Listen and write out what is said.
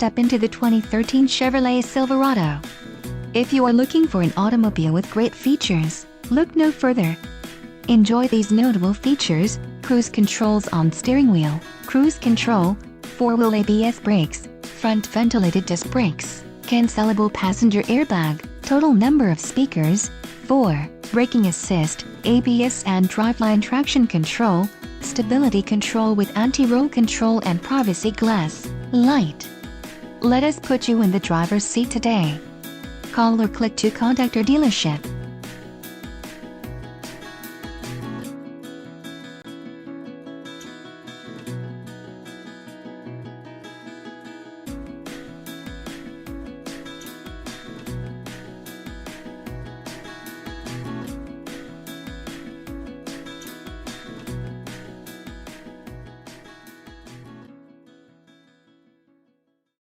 step into the 2013 Chevrolet Silverado. If you are looking for an automobile with great features, look no further. Enjoy these notable features: cruise controls on steering wheel, cruise control, 4-wheel ABS brakes, front ventilated disc brakes, cancelable passenger airbag, total number of speakers, 4, braking assist, ABS and driveline traction control, stability control with anti-roll control and privacy glass, light. Let us put you in the driver's seat today. Call or click to contact our dealership.